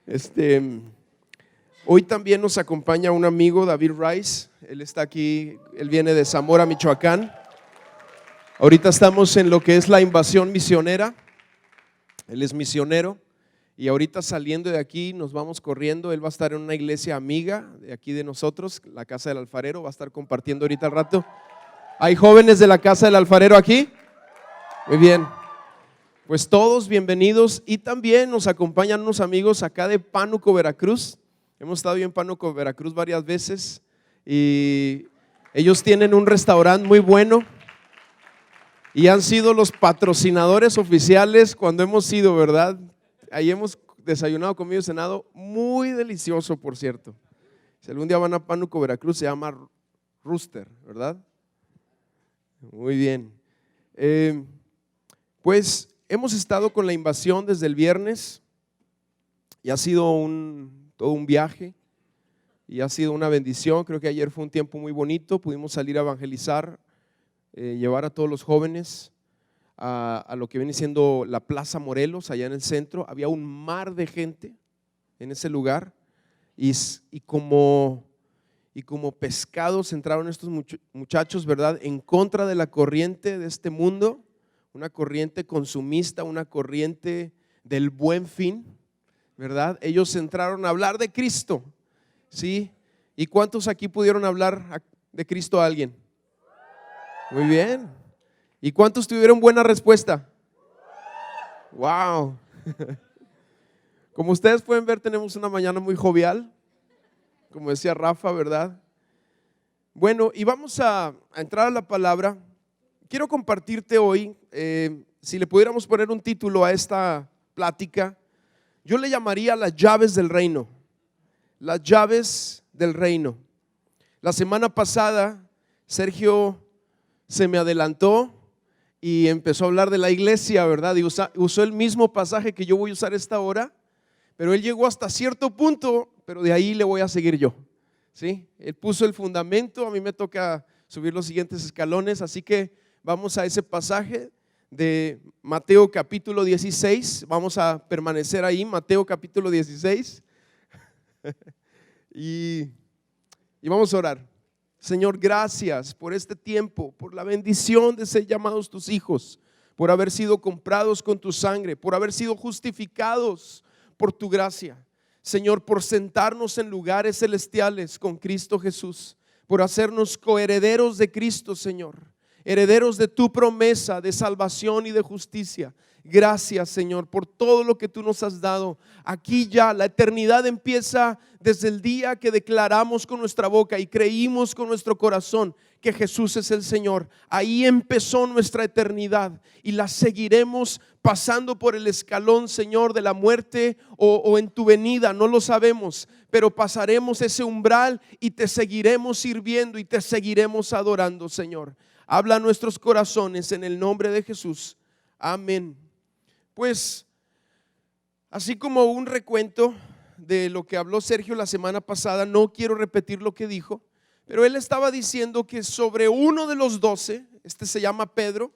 Este, Hoy también nos acompaña un amigo, David Rice. Él está aquí, él viene de Zamora, Michoacán. Ahorita estamos en lo que es la invasión misionera. Él es misionero y ahorita saliendo de aquí nos vamos corriendo. Él va a estar en una iglesia amiga de aquí de nosotros, la Casa del Alfarero. Va a estar compartiendo ahorita al rato. ¿Hay jóvenes de la Casa del Alfarero aquí? Muy bien. Pues todos bienvenidos, y también nos acompañan unos amigos acá de Pánuco, Veracruz. Hemos estado en Pánuco, Veracruz varias veces y ellos tienen un restaurante muy bueno y han sido los patrocinadores oficiales cuando hemos ido, ¿verdad? Ahí hemos desayunado, comido y cenado, muy delicioso, por cierto. Si algún día van a Pánuco, Veracruz, se llama Rooster, ¿verdad? Muy bien. Pues hemos estado con la invasión desde el viernes y ha sido todo un viaje y ha sido una bendición. Creo que ayer fue un tiempo muy bonito, pudimos salir a evangelizar, llevar a todos los jóvenes a lo que viene siendo la Plaza Morelos, allá en el centro. Había un mar de gente en ese lugar y como pescados entraron estos muchachos, ¿verdad? En contra de la corriente de este mundo, una corriente consumista, una corriente del buen fin, ¿verdad? Ellos entraron a hablar de Cristo, ¿sí? ¿Y cuántos aquí pudieron hablar de Cristo a alguien? Muy bien. ¿Y cuántos tuvieron buena respuesta? ¡Wow! Como ustedes pueden ver, tenemos una mañana muy jovial, como decía Rafa, ¿verdad? Bueno, y vamos a entrar a la palabra. Quiero compartirte hoy, si le pudiéramos poner un título a esta plática, yo le llamaría las llaves del reino. Las llaves del reino. La semana pasada Sergio se me adelantó y empezó a hablar de la iglesia, ¿verdad? Y usó el mismo pasaje que yo voy a usar esta hora, pero él llegó hasta cierto punto, pero de ahí le voy a seguir yo, ¿sí? Él puso el fundamento, a mí me toca subir los siguientes escalones, así que vamos a ese pasaje de Mateo capítulo 16, vamos a permanecer ahí, Mateo capítulo 16 y vamos a orar. Señor, gracias por este tiempo, por la bendición de ser llamados tus hijos, por haber sido comprados con tu sangre, por haber sido justificados por tu gracia. Señor, por sentarnos en lugares celestiales con Cristo Jesús, por hacernos coherederos de Cristo, Señor, herederos de tu promesa de salvación y de justicia. Gracias, Señor, por todo lo que tú nos has dado. Aquí ya la eternidad empieza desde el día que declaramos con nuestra boca y creímos con nuestro corazón que Jesús es el Señor. Ahí empezó nuestra eternidad y la seguiremos pasando por el escalón, Señor, de la muerte o en tu venida, no lo sabemos, pero pasaremos ese umbral y te seguiremos sirviendo y te seguiremos adorando, Señor. Habla a nuestros corazones en el nombre de Jesús. Amén. Pues, así como un recuento de lo que habló Sergio la semana pasada, no quiero repetir lo que dijo, pero él estaba diciendo que sobre uno de los 12, este se llama Pedro,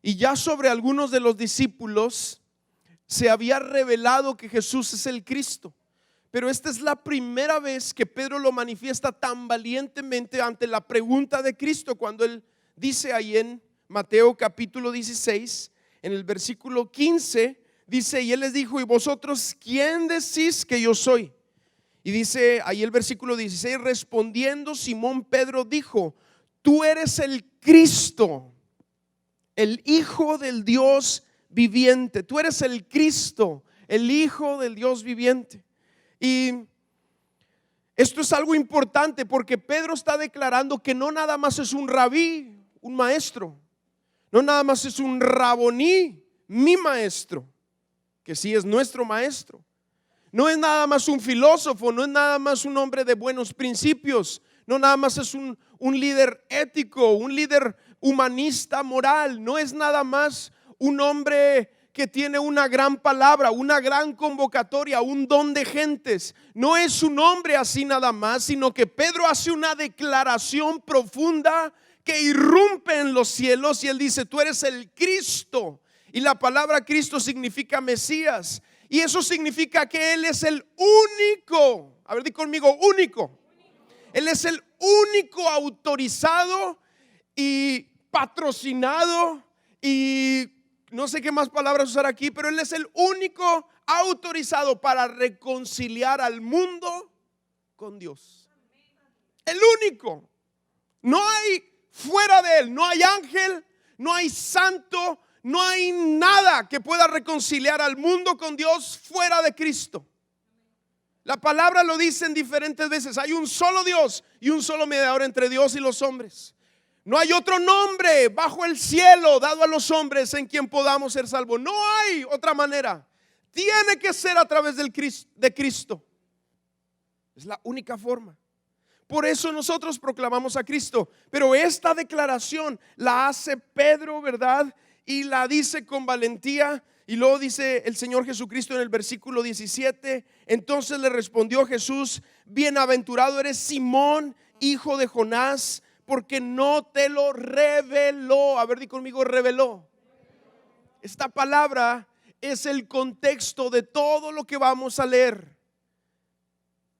y ya sobre algunos de los discípulos se había revelado que Jesús es el Cristo. Pero esta es la primera vez que Pedro lo manifiesta tan valientemente ante la pregunta de Cristo, cuando él dice ahí en Mateo capítulo 16, en el versículo 15, dice, y él les dijo, ¿y vosotros quién decís que yo soy? Y dice ahí el versículo 16, respondiendo Simón Pedro dijo, tú eres el Cristo, el Hijo del Dios viviente. Tú eres el Cristo, el Hijo del Dios viviente. Y esto es algo importante porque Pedro está declarando que no nada más es un rabí, un maestro, no nada más es un raboní, mi maestro, que sí es nuestro maestro. No es nada más un filósofo, no es nada más un hombre de buenos principios, no nada más es un líder ético, un líder humanista moral, no es nada más un hombre que tiene una gran palabra, una gran convocatoria, un don de gentes. No es un hombre así nada más, sino que Pedro hace una declaración profunda que irrumpe en los cielos y él dice, tú eres el Cristo. Y la palabra Cristo significa Mesías. Y eso significa que Él es el único, a ver, di conmigo, único. Él es el único autorizado y patrocinado y no sé qué más palabras usar aquí, pero Él es el único autorizado para reconciliar al mundo con Dios. El único. No hay fuera de Él, no hay ángel, no hay santo, no hay nada que pueda reconciliar al mundo con Dios fuera de Cristo. La palabra lo dice en diferentes veces. Hay un solo Dios y un solo mediador entre Dios y los hombres. No hay otro nombre bajo el cielo dado a los hombres en quien podamos ser salvos. No hay otra manera. Tiene que ser a través de Cristo. Es la única forma. Por eso nosotros proclamamos a Cristo. Pero esta declaración la hace Pedro, ¿verdad? Y la dice con valentía. Y luego dice el Señor Jesucristo en el versículo 17. Entonces le respondió Jesús: bienaventurado eres Simón, hijo de Jonás, porque no te lo reveló. A ver, di conmigo, reveló. Esta palabra es el contexto de todo lo que vamos a leer.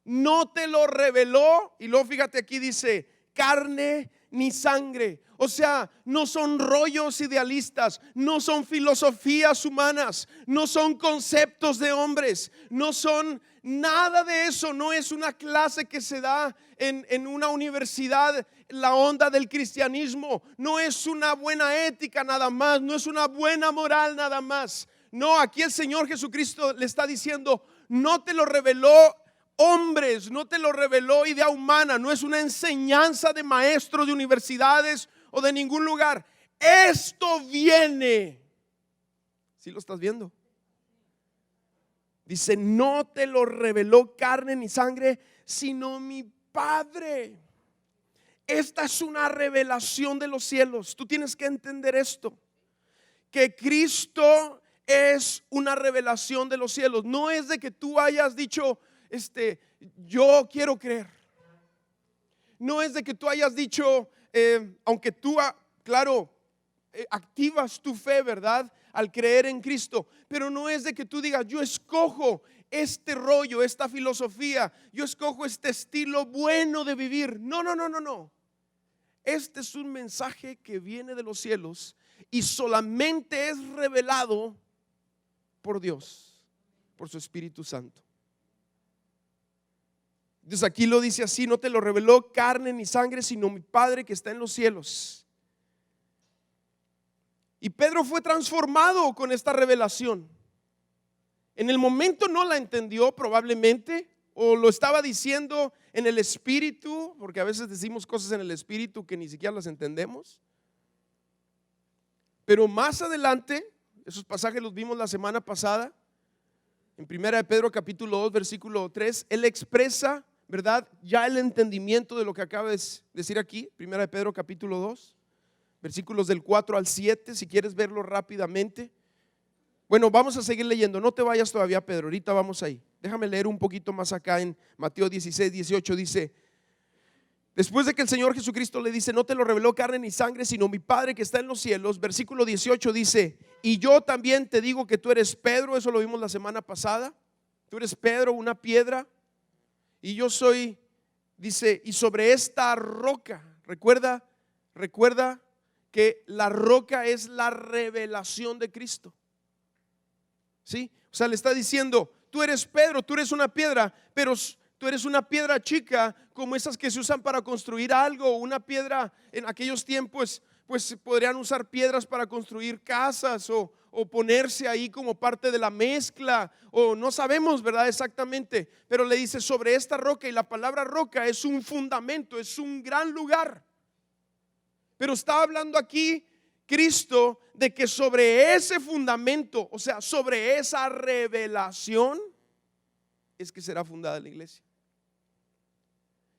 No te lo reveló. Y luego fíjate aquí dice carne ni sangre. O sea, no son rollos idealistas, no son filosofías humanas, no son conceptos de hombres, no son nada de eso. No es una clase que se da en una universidad, la onda del cristianismo. No es una buena ética nada más, no es una buena moral nada más. No, aquí el Señor Jesucristo le está diciendo: no te lo reveló hombres, no te lo reveló idea humana, no es una enseñanza de maestros de universidades o de ningún lugar. Esto viene. ¿Sí lo estás viendo? Dice: no te lo reveló carne ni sangre, sino mi Padre. Esta es una revelación de los cielos. Tú tienes que entender esto, que Cristo es una revelación de los cielos. No es de que tú hayas dicho yo quiero creer. No es de que tú hayas dicho aunque tú claro activas tu fe, ¿verdad?, al creer en Cristo. Pero no es de que tú digas: yo escojo este rollo, esta filosofía, yo escojo este estilo bueno de vivir. No, no, no, no, no. Este es un mensaje que viene de los cielos y solamente es revelado por Dios, por su Espíritu Santo. Entonces aquí lo dice así: no te lo reveló carne ni sangre, sino mi Padre que está en los cielos. Y Pedro fue transformado con esta revelación. En el momento no la entendió probablemente, o lo estaba diciendo en el espíritu, porque a veces decimos cosas en el espíritu que ni siquiera las entendemos. Pero más adelante, esos pasajes los vimos la semana pasada, en 1 Pedro capítulo 2 versículo 3, él expresa, ¿verdad?, ya el entendimiento de lo que acaba de decir aquí. 1 Pedro capítulo 2 versículos del 4 al 7, si quieres verlo rápidamente. Bueno, vamos a seguir leyendo, no te vayas todavía, Pedro, ahorita vamos ahí. Déjame leer un poquito más acá en Mateo 16, 18, dice: después de que el Señor Jesucristo le dice: no te lo reveló carne ni sangre, sino mi Padre que está en los cielos, versículo 18 dice: y yo también te digo que tú eres Pedro. Eso lo vimos la semana pasada. Tú eres Pedro, una piedra, y yo soy, dice, y sobre esta roca, recuerda que la roca es la revelación de Cristo. ¿Sí? O sea, le está diciendo: tú eres Pedro, tú eres una piedra, pero tú eres una piedra chica, como esas que se usan para construir algo. Una piedra en aquellos tiempos, pues podrían usar piedras para construir casas o ponerse ahí como parte de la mezcla, o no sabemos, ¿verdad?, exactamente. Pero le dice: sobre esta roca, y la palabra roca es un fundamento, es un gran lugar. Pero está hablando aquí Cristo de que sobre ese fundamento, o sea, sobre esa revelación, es que será fundada la iglesia.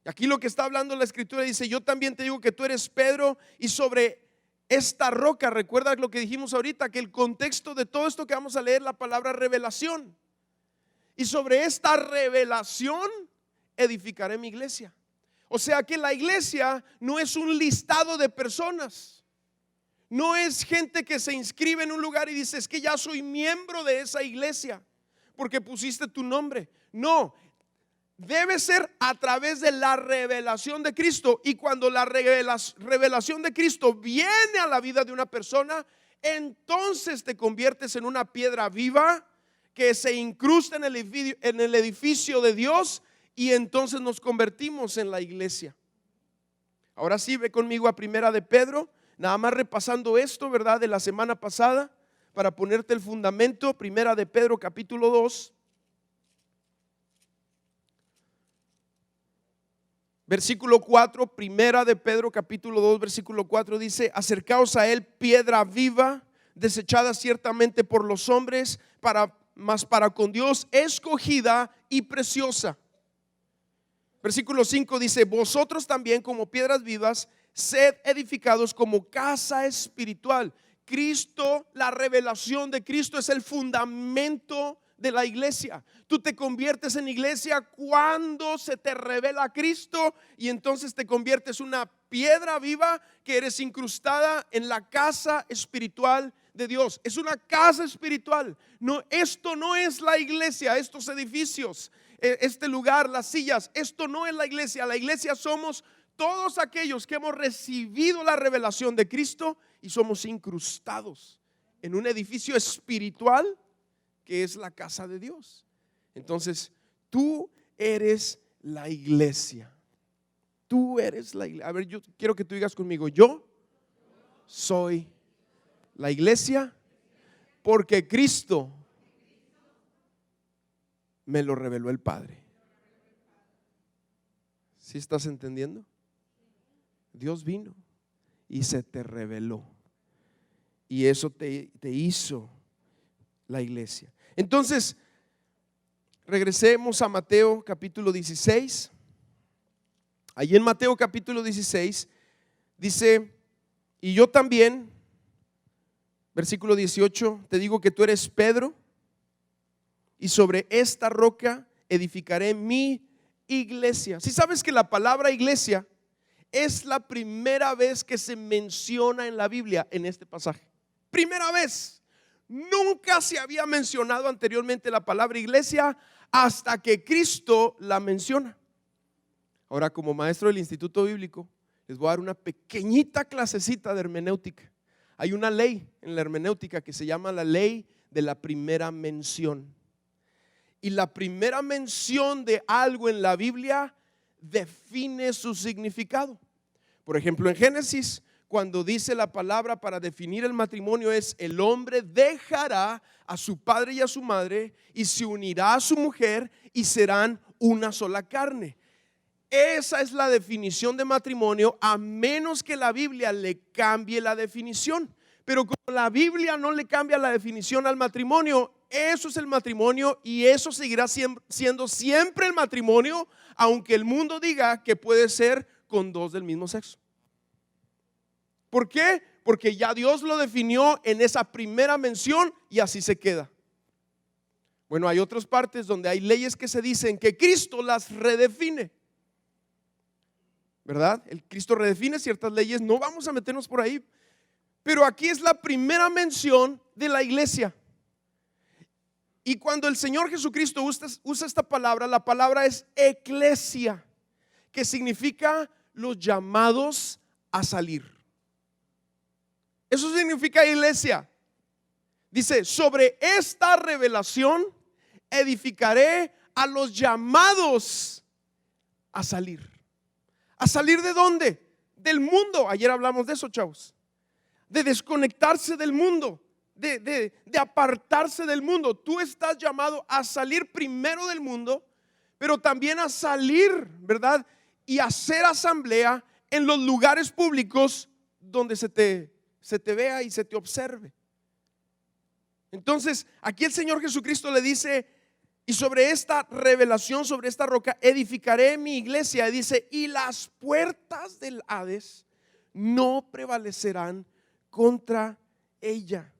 Y aquí lo que está hablando la escritura dice: yo también te digo que tú eres Pedro, y sobre esta roca, recuerda lo que dijimos ahorita, que el contexto de todo esto que vamos a leer, la palabra revelación, y sobre esta revelación edificaré mi iglesia. O sea que la iglesia no es un listado de personas, no es gente que se inscribe en un lugar y dice: es que ya soy miembro de esa iglesia. porque pusiste tu nombre. No, debe ser a través de la revelación de Cristo. Y cuando la revelación de Cristo viene a la vida de una persona, entonces te conviertes en una piedra viva que se incrusta en el edificio de Dios, y entonces nos convertimos en la iglesia. Ahora sí, ve conmigo a Primera de Pedro, nada más repasando esto, ¿verdad?, de la semana pasada, para ponerte el fundamento. Primera de Pedro capítulo 2, versículo 4. Primera de Pedro capítulo 2, versículo 4 dice: acercaos a él, piedra viva, desechada ciertamente por los hombres, mas para con Dios escogida y preciosa. Versículo 5 dice: vosotros también, como piedras vivas, sed edificados como casa espiritual. Cristo, la revelación de Cristo es el fundamento de la iglesia. Tú te conviertes en iglesia cuando se te revela Cristo, y entonces te conviertes en una piedra viva que eres incrustada en la casa espiritual de Dios. Es una casa espiritual. No, esto no es la iglesia, estos edificios, este lugar, las sillas, esto no es la iglesia. La iglesia somos todos aquellos que hemos recibido la revelación de Cristo y somos incrustados en un edificio espiritual que es la casa de Dios. Entonces, tú eres la iglesia. Tú eres la iglesia. A ver, yo quiero que tú digas conmigo: yo soy la iglesia porque Cristo me lo reveló el Padre. ¿Sí estás entendiendo? Dios vino y se te reveló, y eso te hizo la iglesia. Entonces, regresemos a Mateo capítulo 16. Allí en Mateo capítulo 16 dice: y yo también, versículo 18, te digo que tú eres Pedro, y sobre esta roca edificaré mi iglesia. Si sabes que la palabra iglesia es la primera vez que se menciona en la Biblia en este pasaje. Primera vez. Nunca se había mencionado anteriormente la palabra iglesia hasta que Cristo la menciona. Ahora, como maestro del Instituto Bíblico, les voy a dar una pequeñita clasecita de hermenéutica. Hay una ley en la hermenéutica que se llama la ley de la primera mención. Y la primera mención de algo en la Biblia define su significado. Por ejemplo, en Génesis, cuando dice la palabra para definir el matrimonio es: el hombre dejará a su padre y a su madre y se unirá a su mujer y serán una sola carne. Esa es la definición de matrimonio, a menos que la Biblia le cambie la definición. Pero como la Biblia no le cambia la definición al matrimonio, eso es el matrimonio, y eso seguirá siendo siempre el matrimonio, aunque el mundo diga que puede ser con dos del mismo sexo. ¿Por qué? Porque ya Dios lo definió en esa primera mención y así se queda. Bueno, hay otras partes donde hay leyes que se dicen que Cristo las redefine, ¿verdad? El Cristo redefine ciertas leyes, no vamos a meternos por ahí, pero aquí es la primera mención de la iglesia. Y cuando el Señor Jesucristo usa esta palabra, la palabra es eclesia, que significa los llamados a salir. Eso significa iglesia. Dice: sobre esta revelación edificaré a los llamados a salir. ¿A salir de dónde? Del mundo. Ayer hablamos de eso, chavos. De desconectarse del mundo, de apartarse del mundo. Tú estás llamado a salir primero del mundo, pero también a salir, ¿verdad? Y hacer asamblea en los lugares públicos donde se te vea y se te observe. Entonces, aquí el Señor Jesucristo le dice: y sobre esta revelación, sobre esta roca edificaré mi iglesia. Y dice: y las puertas del Hades no prevalecerán contra ella.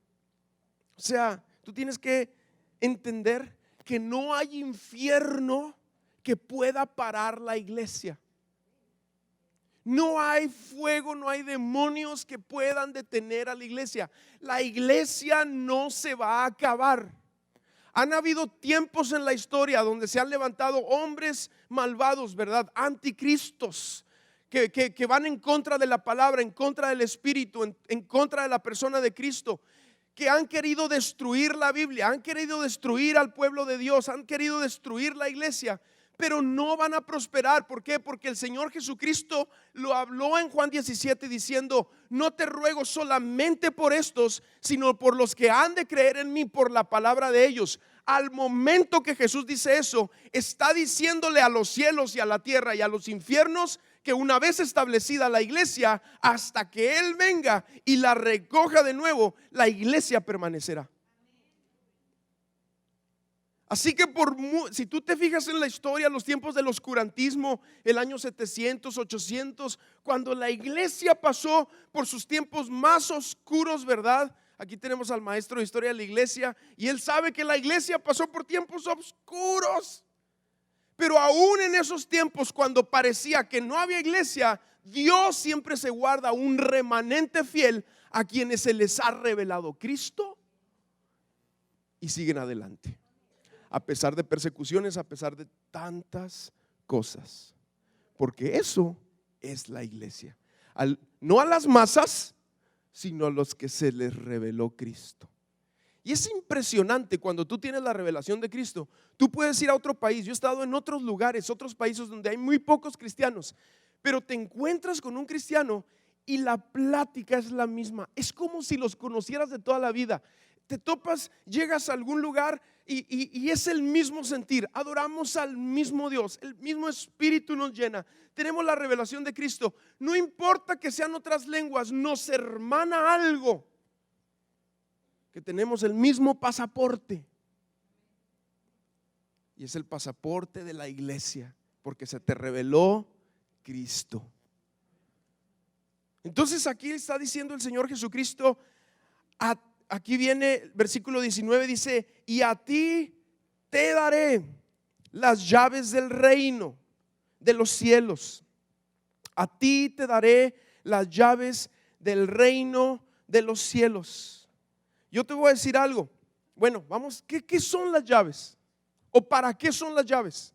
O sea, tú tienes que entender que no hay infierno que pueda parar la iglesia. No hay fuego, no hay demonios que puedan detener a la iglesia. La iglesia no se va a acabar. Han habido tiempos en la historia donde se han levantado hombres malvados, ¿verdad? Anticristos, que van en contra de la palabra, en contra del Espíritu, en contra de la persona de Cristo, que han querido destruir la Biblia, han querido destruir al pueblo de Dios, han querido destruir la iglesia, pero no van a prosperar. ¿Por qué? Porque el Señor Jesucristo lo habló en Juan 17 diciendo: no te ruego solamente por estos, sino por los que han de creer en mí por la palabra de ellos. Al momento que Jesús dice eso, está diciéndole a los cielos y a la tierra y a los infiernos que una vez establecida la iglesia, hasta que Él venga y la recoja de nuevo, la iglesia permanecerá. Así que si tú te fijas en la historia, los tiempos del oscurantismo, el año 700, 800, cuando la iglesia pasó por sus tiempos más oscuros, ¿verdad? Aquí tenemos al maestro de historia de la iglesia y él sabe que la iglesia pasó por tiempos oscuros. Pero aún en esos tiempos, cuando parecía que no había iglesia, Dios siempre se guarda un remanente fiel a quienes se les ha revelado Cristo y siguen adelante. A pesar de persecuciones, a pesar de tantas cosas. Porque eso es la iglesia. No a las masas, sino a los que se les reveló Cristo. Y es impresionante cuando tú tienes la revelación de Cristo. Tú puedes ir a otro país. Yo he estado en otros lugares, otros países donde hay muy pocos cristianos, pero te encuentras con un cristiano y la plática es la misma. Es como si los conocieras de toda la vida. Te topas, llegas a algún lugar y es el mismo sentir. Adoramos al mismo Dios, el mismo Espíritu nos llena. Tenemos la revelación de Cristo. No importa que sean otras lenguas, nos hermana algo, que tenemos el mismo pasaporte. Y es el pasaporte de la iglesia, porque se te reveló Cristo. Entonces aquí está diciendo el Señor Jesucristo, aquí viene versículo 19, dice: y a ti te daré las llaves del reino de los cielos. A ti te daré las llaves del reino de los cielos. Yo te voy a decir algo. Bueno, vamos, ¿qué son las llaves? ¿O para qué son las llaves?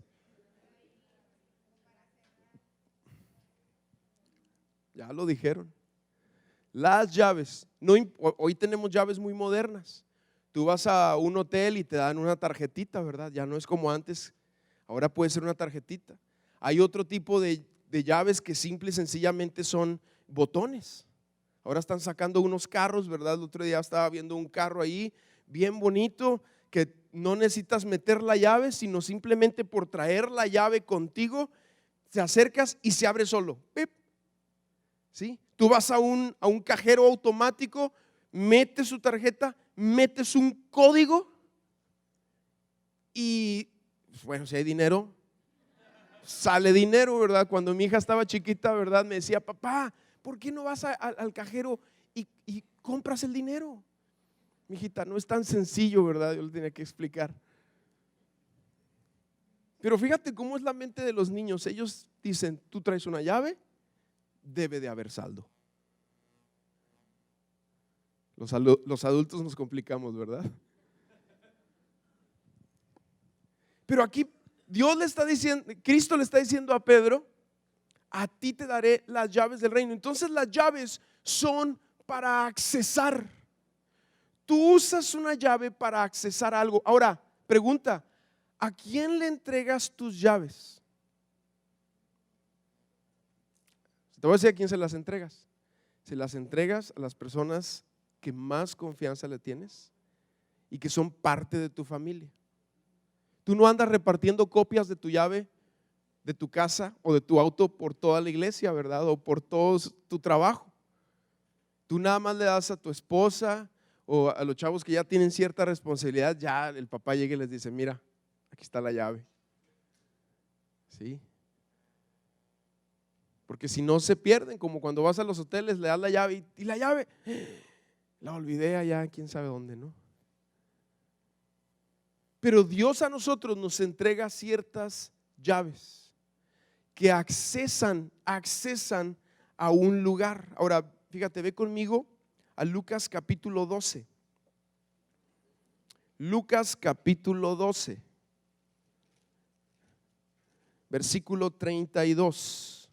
Ya lo dijeron. Las llaves. Hoy tenemos llaves muy modernas. Tú vas a un hotel y te dan una tarjetita, ¿verdad? Ya no es como antes. Ahora puede ser una tarjetita. Hay otro tipo de llaves que simple y sencillamente son botones. Ahora están sacando unos carros, ¿verdad? El otro día estaba viendo un carro ahí bien bonito, que no necesitas meter la llave, sino simplemente por traer la llave contigo, te acercas y se abre solo. ¡Pip! ¿Sí? Tú vas a un cajero automático, metes su tarjeta, metes un código y, bueno, si hay dinero, sale dinero, ¿verdad? Cuando mi hija estaba chiquita, ¿verdad? Me decía: papá, ¿por qué no vas al cajero y compras el dinero? Mi hijita, no es tan sencillo, ¿verdad? Yo le tenía que explicar. Pero fíjate cómo es la mente de los niños. Ellos dicen: tú traes una llave, debe de haber saldo. Los adultos nos complicamos, ¿verdad? Pero aquí Dios le está diciendo, Cristo le está diciendo a Pedro: a ti te daré las llaves del reino. Entonces las llaves son para accesar. Tú usas una llave para accesar algo. Ahora, pregunta: ¿a quién le entregas tus llaves? Te voy a decir a quién se las entregas. Se las entregas a las personas que más confianza le tienes y que son parte de tu familia. Tú no andas repartiendo copias de tu llave de tu casa o de tu auto por toda la iglesia, ¿verdad? O por todo tu trabajo. Tú nada más le das a tu esposa o a los chavos que ya tienen cierta responsabilidad. Ya el papá llega y les dice: mira, aquí está la llave. ¿Sí? Porque si no se pierden, como cuando vas a los hoteles, le das la llave y la llave la olvidé allá, quién sabe dónde, ¿no? Pero Dios a nosotros nos entrega ciertas llaves que accesan a un lugar. Ahora, fíjate, ve conmigo a Lucas capítulo 12. Lucas capítulo 12, versículo 32.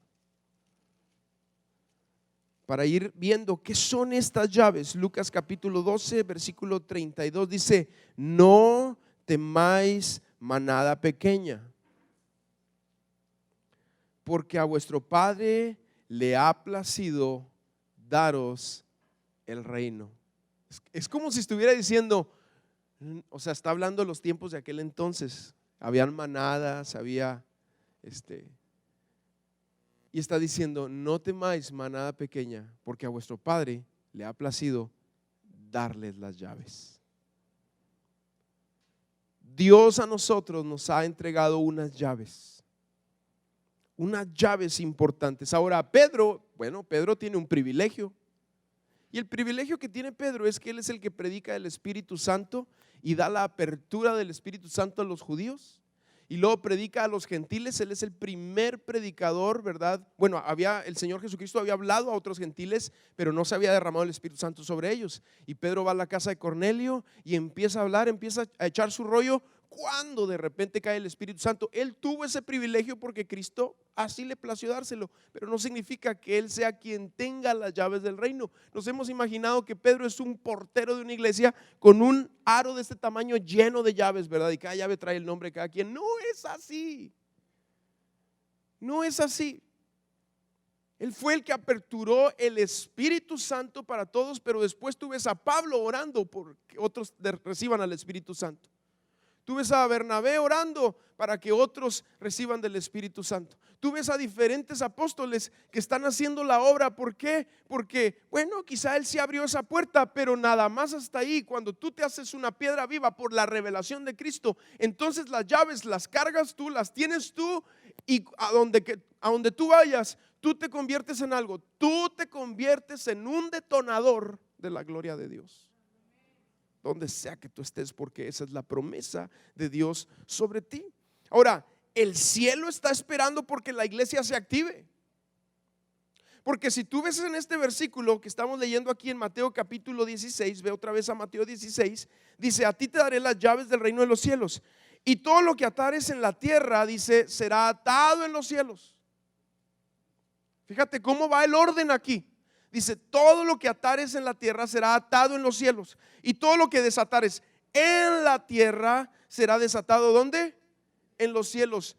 Para ir viendo qué son estas llaves. Lucas capítulo 12, versículo 32 dice: no temáis, manada pequeña, porque a vuestro Padre le ha placido daros el reino. Es como si estuviera diciendo, o sea, está hablando de los tiempos de aquel entonces. Habían manadas, había y está diciendo: no temáis, manada pequeña, porque a vuestro Padre le ha placido darles las llaves. Dios a nosotros nos ha entregado unas llaves importantes. Ahora Pedro tiene un privilegio. Y el privilegio que tiene Pedro es que él es el que predica el Espíritu Santo y da la apertura del Espíritu Santo a los judíos. Y luego predica a los gentiles. Él es el primer predicador, ¿verdad? Bueno, el Señor Jesucristo había hablado a otros gentiles, pero no se había derramado el Espíritu Santo sobre ellos. Y Pedro va a la casa de Cornelio y empieza a hablar, empieza a echar su rollo. Cuando de repente cae el Espíritu Santo, él tuvo ese privilegio porque Cristo así le plació dárselo, pero no significa que él sea quien tenga las llaves del reino. Nos hemos imaginado que Pedro es un portero de una iglesia con un aro de este tamaño lleno de llaves, ¿verdad? Y cada llave trae el nombre de cada quien. No es así. No es así. Él fue el que aperturó el Espíritu Santo para todos, pero después tú ves a Pablo orando porque otros reciban al Espíritu Santo. Tú ves a Bernabé orando para que otros reciban del Espíritu Santo. Tú ves a diferentes apóstoles que están haciendo la obra. ¿Por qué? Porque, bueno, quizá él sí abrió esa puerta, pero nada más hasta ahí. Cuando tú te haces una piedra viva por la revelación de Cristo, entonces las llaves las cargas tú, las tienes tú, y a donde tú vayas, tú te conviertes en algo. Tú te conviertes en un detonador de la gloria de Dios, donde sea que tú estés, porque esa es la promesa de Dios sobre ti. Ahora, el cielo está esperando porque la iglesia se active. Porque si tú ves en este versículo que estamos leyendo aquí en Mateo capítulo 16, ve otra vez a Mateo 16, dice: a ti te daré las llaves del reino de los cielos, y todo lo que atares en la tierra, dice, será atado en los cielos. Fíjate cómo va el orden aquí. Dice: todo lo que atares en la tierra será atado en los cielos, y todo lo que desatares en la tierra será desatado ¿dónde? En los cielos.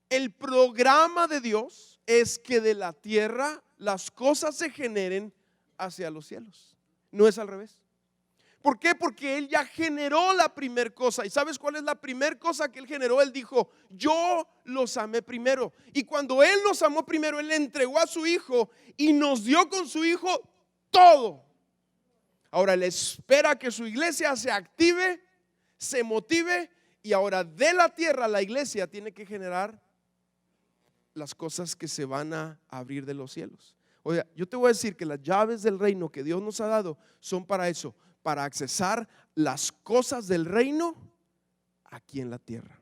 El programa de Dios es que de la tierra las cosas se generen hacia los cielos. No es al revés. ¿Por qué? Porque Él ya generó la primer cosa. ¿Y sabes cuál es la primer cosa que Él generó? Él dijo: yo los amé primero. Y cuando Él nos amó primero, Él le entregó a su Hijo y nos dio con su Hijo todo. Ahora Él espera que su iglesia se active, se motive, y ahora de la tierra la iglesia tiene que generar las cosas que se van a abrir de los cielos. Oiga, yo te voy a decir que las llaves del reino que Dios nos ha dado son para eso, para accesar las cosas del reino aquí en la tierra.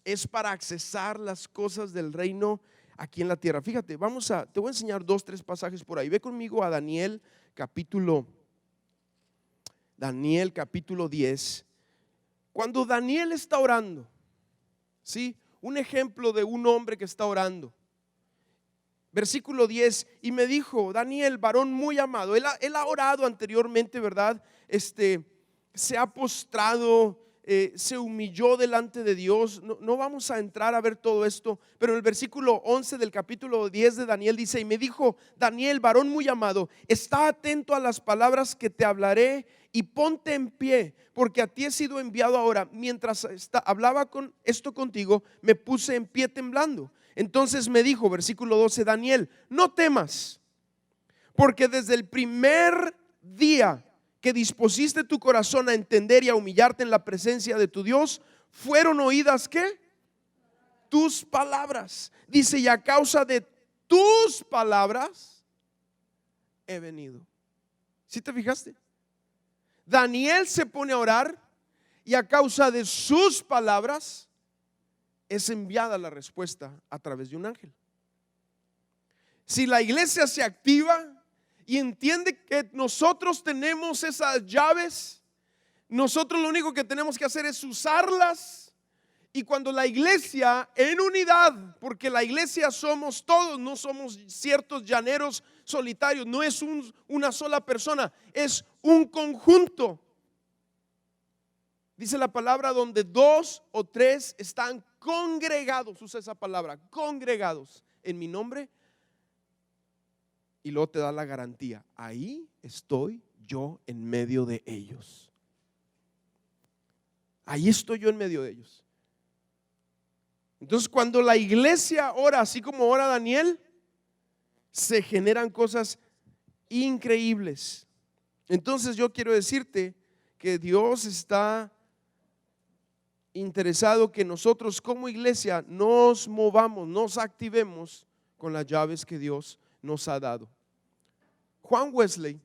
Es para accesar las cosas del reino aquí en la tierra. Fíjate, te voy a enseñar 2, 3 pasajes por ahí. Ve conmigo a Daniel capítulo 10. Cuando Daniel está orando, ¿sí? Un ejemplo de un hombre que está orando. Versículo 10: y me dijo: Daniel, varón muy amado. Él ha orado anteriormente, ¿verdad? Se ha postrado, se humilló delante de Dios. No vamos a entrar a ver todo esto, pero en el versículo 11 del capítulo 10 de Daniel dice: y me dijo: Daniel, varón muy amado, está atento a las palabras que te hablaré y ponte en pie, porque a ti he sido enviado ahora. Mientras hablaba esto contigo, me puse en pie temblando. Entonces me dijo, versículo 12: Daniel, no temas, porque desde el primer día que dispusiste tu corazón a entender y a humillarte en la presencia de tu Dios, fueron oídas ¿qué? Tus palabras. Dice: y a causa de tus palabras he venido. ¿Sí te fijaste? Daniel se pone a orar y a causa de sus palabras es enviada la respuesta a través de un ángel. Si la iglesia se activa y entiende que nosotros tenemos esas llaves. Nosotros lo único que tenemos que hacer es usarlas. Y cuando la iglesia en unidad, porque la iglesia somos todos, no somos ciertos llaneros solitarios, no es una sola persona, es un conjunto. Dice la palabra, donde 2 o 3 están congregados, usa esa palabra, congregados en mi nombre. Y luego te da la garantía, ahí estoy yo en medio de ellos. Ahí estoy yo en medio de ellos. Entonces cuando la iglesia ora, así como ora Daniel, se generan cosas increíbles. Entonces yo quiero decirte que Dios está interesado que nosotros como iglesia nos movamos, nos activemos con las llaves que Dios nos ha dado. Juan Wesley,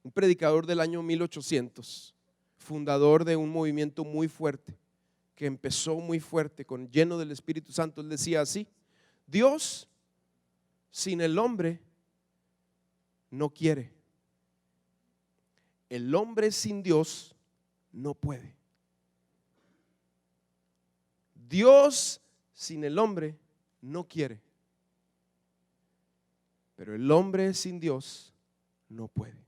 un predicador del año 1800, fundador de un movimiento muy fuerte, que empezó muy fuerte, lleno del Espíritu Santo, él decía así: Dios sin el hombre no quiere, el hombre sin Dios no puede. Dios sin el hombre no quiere, pero el hombre sin Dios no puede.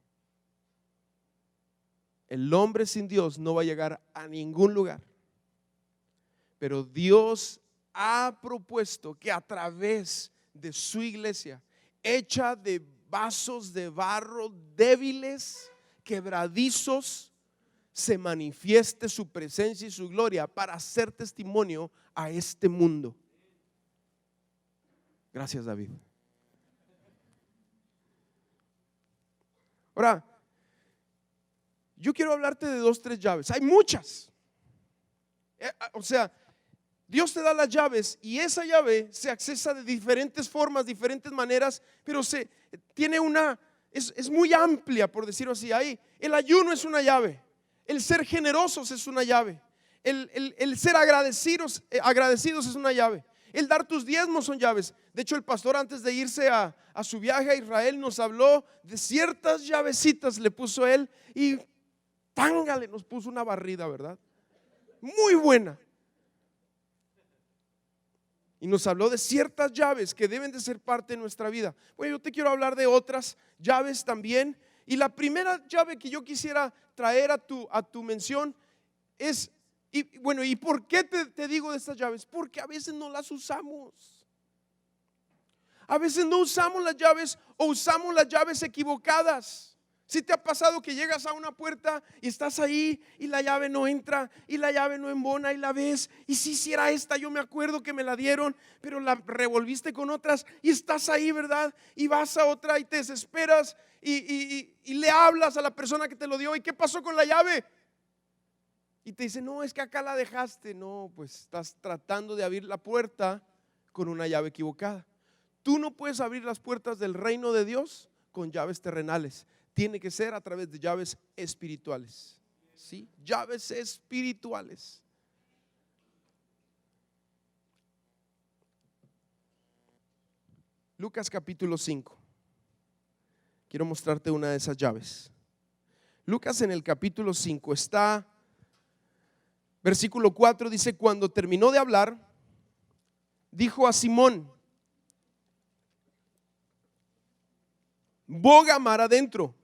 El hombre sin Dios no va a llegar a ningún lugar. Pero Dios ha propuesto que a través de su iglesia, hecha de vasos de barro débiles, quebradizos, se manifieste su presencia y su gloria para hacer testimonio a este mundo. Gracias, David. Ahora, yo quiero hablarte de 2, 3 llaves. Hay muchas. O sea, Dios te da las llaves y esa llave se accesa de diferentes formas, diferentes maneras, pero tiene es muy amplia, por decirlo así. Ahí, el ayuno es una llave, el ser generosos es una llave, el ser agradecidos es una llave, el dar tus diezmos son llaves. De hecho, el pastor, antes de irse a su viaje a Israel, nos habló de ciertas llavecitas, le puso él, y tángale, nos puso una barrida, ¿verdad? Muy buena. Y nos habló de ciertas llaves que deben de ser parte de nuestra vida. Bueno, yo te quiero hablar de otras llaves también. Y la primera llave que yo quisiera traer a tu mención es, ¿y por qué te digo de estas llaves? Porque a veces no las usamos. A veces no usamos las llaves o usamos las llaves equivocadas. Si te ha pasado que llegas a una puerta y estás ahí y la llave no entra y la llave no embona y la ves, y si era esta, yo me acuerdo que me la dieron, pero la revolviste con otras y estás ahí, ¿verdad? Y vas a otra y te desesperas y le hablas a la persona que te lo dio. ¿Y qué pasó con la llave? Y te dice, no, es que acá la dejaste. No, pues estás tratando de abrir la puerta con una llave equivocada. Tú no puedes abrir las puertas del reino de Dios con llaves terrenales. Tiene que ser a través de llaves espirituales. ¿Sí? Llaves espirituales. Lucas capítulo 5. Quiero mostrarte una de esas llaves. Lucas en el capítulo 5 está, versículo 4 dice: cuando terminó de hablar, dijo a Simón: boga mar adentro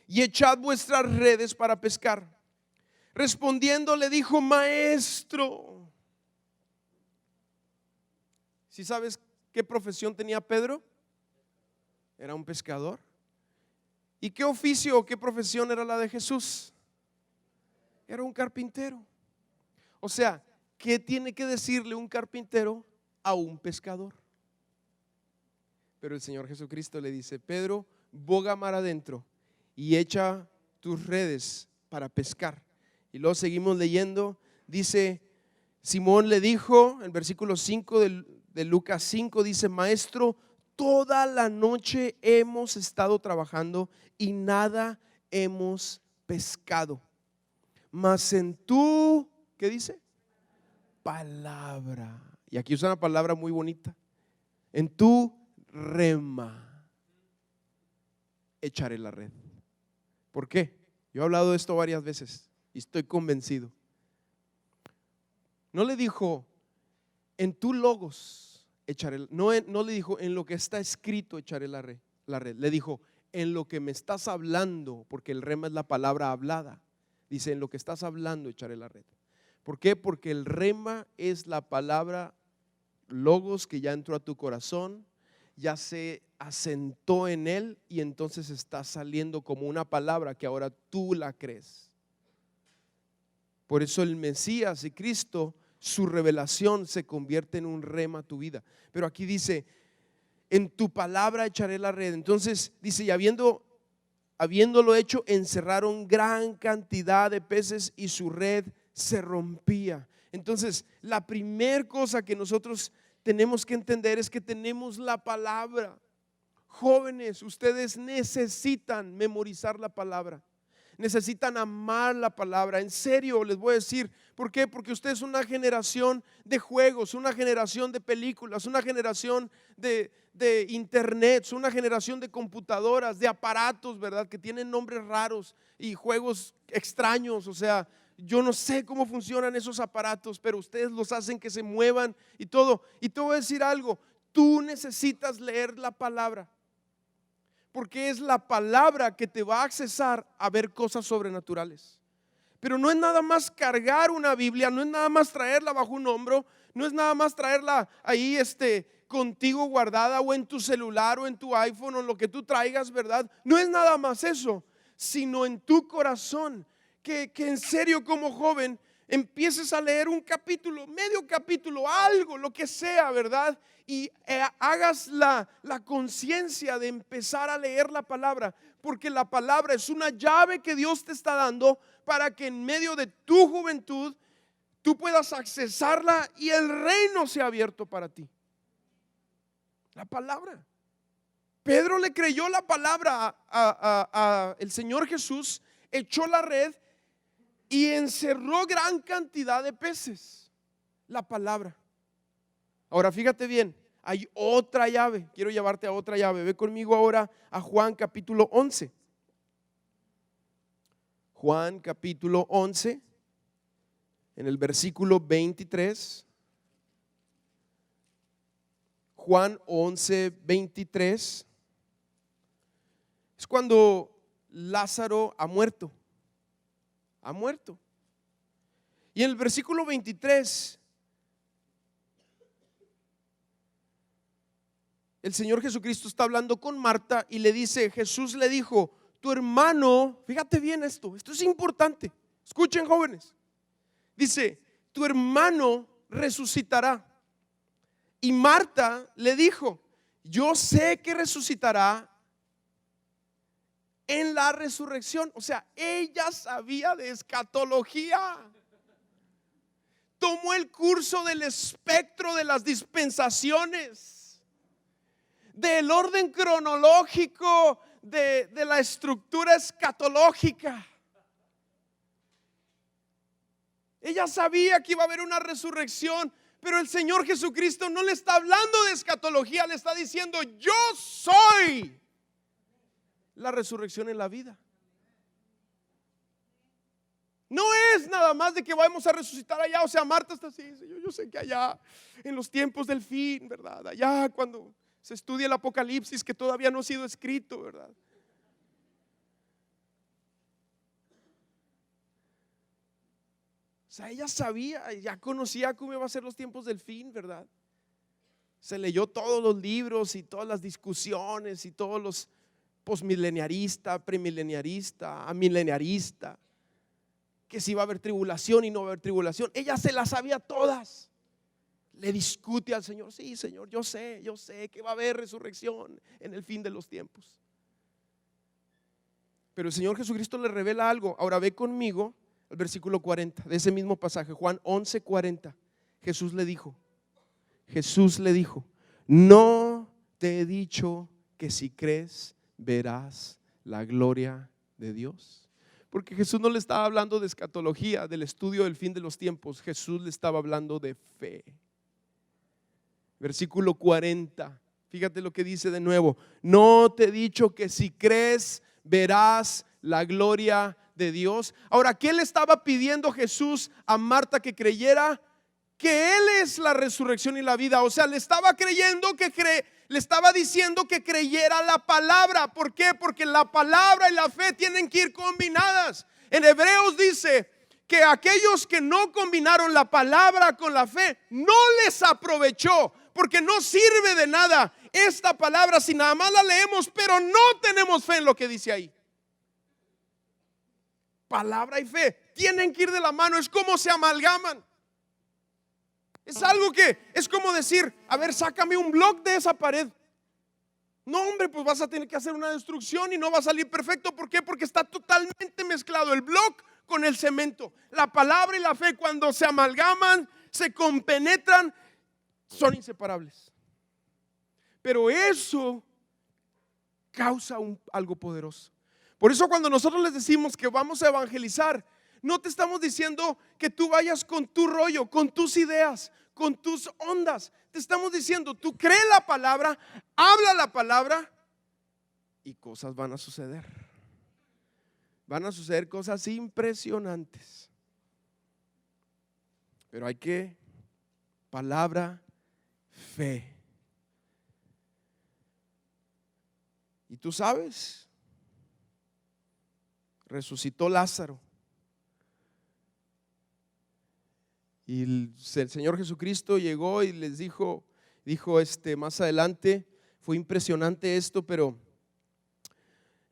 y echad vuestras redes para pescar. Respondiendo le dijo: maestro. ¿Sí sabes qué profesión tenía Pedro? Era un pescador. ¿Y qué oficio o qué profesión era la de Jesús? Era un carpintero. O sea, ¿qué tiene que decirle un carpintero a un pescador? Pero el Señor Jesucristo le dice: Pedro, boga mar adentro y echa tus redes para pescar. Y luego seguimos leyendo. Dice: Simón le dijo, en el versículo 5 de Lucas 5, dice: maestro, toda la noche hemos estado trabajando y nada hemos pescado, mas en tu, ¿qué dice? Palabra. Y aquí usa una palabra muy bonita: en tu rema. echaré la red. ¿Por qué? Yo he hablado de esto varias veces y estoy convencido. No le dijo, en tu logos echaré, no le dijo, en lo que está escrito echaré la red. Le dijo, en lo que me estás hablando, porque el rema es la palabra hablada. Dice, en lo que estás hablando echaré la red. ¿Por qué? Porque el rema es la palabra logos que ya entró a tu corazón, ya se asentó en él y entonces está saliendo como una palabra que ahora tú la crees. Por eso el Mesías y Cristo, su revelación se convierte en un rema a tu vida. Pero aquí dice, en tu palabra echaré la red. Entonces dice, y habiéndolo hecho, encerraron gran cantidad de peces y su red se rompía. Entonces, la primer cosa que nosotros tenemos que entender es que tenemos la palabra. Jóvenes, ustedes necesitan memorizar la palabra. Necesitan amar la palabra. En serio, les voy a decir, ¿por qué? Porque ustedes son una generación de juegos, una generación de películas, una generación de internet, son una generación de computadoras, de aparatos, ¿verdad? Que tienen nombres raros y juegos extraños. O sea, yo no sé cómo funcionan esos aparatos, pero ustedes los hacen que se muevan y todo. Y te voy a decir algo, tú necesitas leer la palabra. Porque es la palabra que te va a accesar a ver cosas sobrenaturales. Pero no es nada más cargar una Biblia, no es nada más traerla bajo un hombro, no es nada más traerla ahí contigo guardada o en tu celular o en tu iPhone o en lo que tú traigas, ¿verdad? No es nada más eso, sino en tu corazón, que en serio como joven empieces a leer un capítulo, medio capítulo, algo, lo que sea, ¿verdad? Y hagas la conciencia de empezar a leer la palabra, porque la palabra es una llave que Dios te está dando para que en medio de tu juventud tú puedas accesarla y el reino sea abierto para ti. La palabra. Pedro le creyó la palabra a el Señor Jesús, echó la red y encerró gran cantidad de peces. La palabra. Ahora fíjate bien, hay otra llave. Quiero llevarte a otra llave. Ve conmigo ahora a Juan capítulo 11. Juan capítulo 11, en el versículo 23. Juan 11, 23. Es cuando Lázaro ha muerto. Ha muerto. Y en el versículo 23, el Señor Jesucristo está hablando con Marta y le dice, Jesús le dijo, tu hermano, fíjate bien esto es importante, escuchen jóvenes, dice, tu hermano resucitará. Y Marta le dijo, yo sé que resucitará en la resurrección. O sea, ella sabía de escatología. Tomó el curso del espectro de las dispensaciones, del orden cronológico de la estructura escatológica. Ella sabía que iba a haber una resurrección, pero el Señor Jesucristo no le está hablando de escatología, le está diciendo, yo soy la resurrección en la vida. No es nada más de que vamos a resucitar allá. O sea, Marta está así, yo sé que allá en los tiempos del fin, ¿verdad? Allá cuando se estudia el Apocalipsis que todavía no ha sido escrito, ¿verdad? O sea, ella sabía, ya conocía cómo iba a ser los tiempos del fin, ¿verdad? Se leyó todos los libros y todas las discusiones y todos los posmileniarista, premileniarista, amileniarista, que si iba a haber tribulación y no va a haber tribulación. Ella se las sabía todas. Le discute al Señor, sí, Señor, yo sé que va a haber resurrección en el fin de los tiempos. Pero el Señor Jesucristo le revela algo. Ahora ve conmigo al versículo 40 de ese mismo pasaje, Juan 11, 40. Jesús le dijo, no te he dicho que si crees verás la gloria de Dios. Porque Jesús no le estaba hablando de escatología, del estudio del fin de los tiempos. Jesús le estaba hablando de fe. Versículo 40, Fíjate lo que dice de nuevo. No te he dicho que si crees verás la gloria de Dios. Ahora, ¿qué le estaba pidiendo Jesús a Marta que creyera? Que Él es la resurrección y la vida. O sea, le estaba le estaba diciendo que creyera la palabra. ¿Por qué? Porque la palabra y la fe tienen que ir combinadas. En Hebreos dice que aquellos que no combinaron la palabra con la fe no les aprovechó, porque no sirve de nada esta palabra si nada más la leemos, pero no tenemos fe en lo que dice ahí. Palabra y fe tienen que ir de la mano, es como se amalgaman. Es algo que es como decir, a ver, sácame un bloque de esa pared. No, hombre, pues vas a tener que hacer una destrucción y no va a salir perfecto. ¿Por qué? Porque está totalmente mezclado el bloque con el cemento. La palabra y la fe, cuando se amalgaman, se compenetran, son inseparables. Pero eso causa algo poderoso. Por eso cuando nosotros les decimos que vamos a evangelizar, no te estamos diciendo que tú vayas con tu rollo, con tus ideas, con tus ondas. Te estamos diciendo, tú cree la palabra, habla la palabra y cosas van a suceder. Van a suceder cosas impresionantes. Pero hay que, palabra, fe. Y tú sabes, resucitó Lázaro. Y el Señor Jesucristo llegó y les dijo más adelante, fue impresionante esto, pero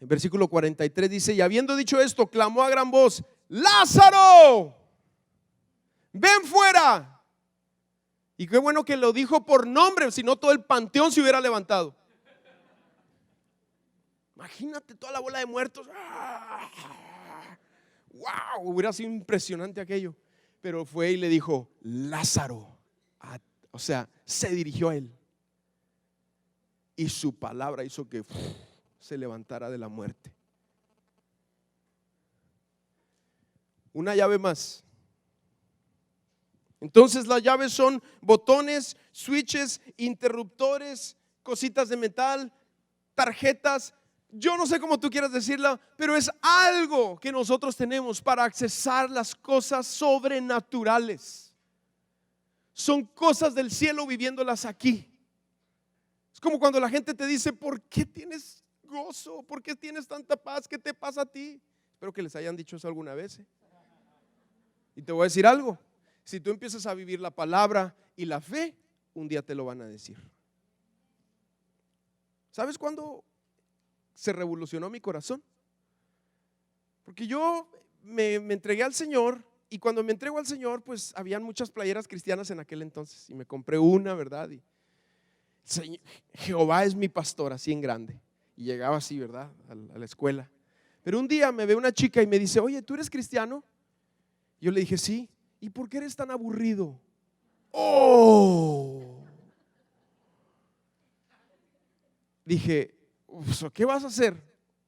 en versículo 43 dice, y habiendo dicho esto, clamó a gran voz, Lázaro, ven fuera. Y qué bueno que lo dijo por nombre, si no todo el panteón se hubiera levantado. Imagínate toda la bola de muertos. ¡Wow! Hubiera sido impresionante aquello. Pero fue y le dijo, Lázaro. O sea, se dirigió a él. Y su palabra hizo que se levantara de la muerte. Una llave más. Entonces las llaves son botones, switches, interruptores, cositas de metal, tarjetas. Yo no sé cómo tú quieras decirlo, pero es algo que nosotros tenemos para accesar las cosas sobrenaturales. Son cosas del cielo viviéndolas aquí. Es como cuando la gente te dice, ¿por qué tienes gozo? ¿Por qué tienes tanta paz? ¿Qué te pasa a ti? Espero que les hayan dicho eso alguna vez. Y te voy a decir algo. Si tú empiezas a vivir la palabra y la fe, un día te lo van a decir. ¿Sabes cuándo se revolucionó mi corazón? Porque yo me entregué al Señor, y cuando me entrego al Señor, pues habían muchas playeras cristianas en aquel entonces, y me compré una, ¿verdad? Y Jehová es mi pastor, así en grande, y llegaba así, ¿verdad? A la escuela. Pero un día me ve una chica y me dice, oye, ¿tú eres cristiano? Yo le dije, sí. ¿Y por qué eres tan aburrido? ¡Oh! Dije, ¿qué vas a hacer?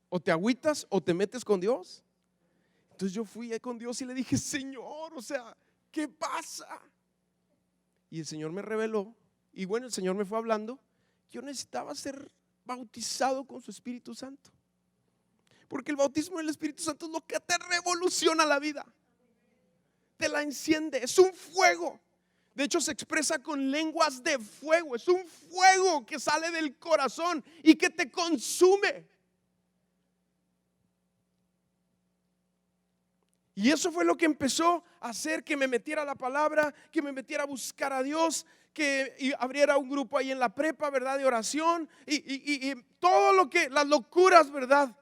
¿O te agüitas o te metes con Dios? Entonces yo fui con Dios y le dije, Señor, o sea, ¿qué pasa? Y el Señor me reveló, y bueno, el Señor me fue hablando. Yo necesitaba ser bautizado con su Espíritu Santo, porque el bautismo del Espíritu Santo es lo que te revoluciona la vida, te la enciende, es un fuego. De hecho se expresa con lenguas de fuego. Es un fuego que sale del corazón y que te consume. Y eso fue lo que empezó a hacer que me metiera a la palabra, que me metiera a buscar a Dios, que abriera un grupo ahí en la prepa, ¿verdad? De oración y todo lo que, las locuras, ¿verdad?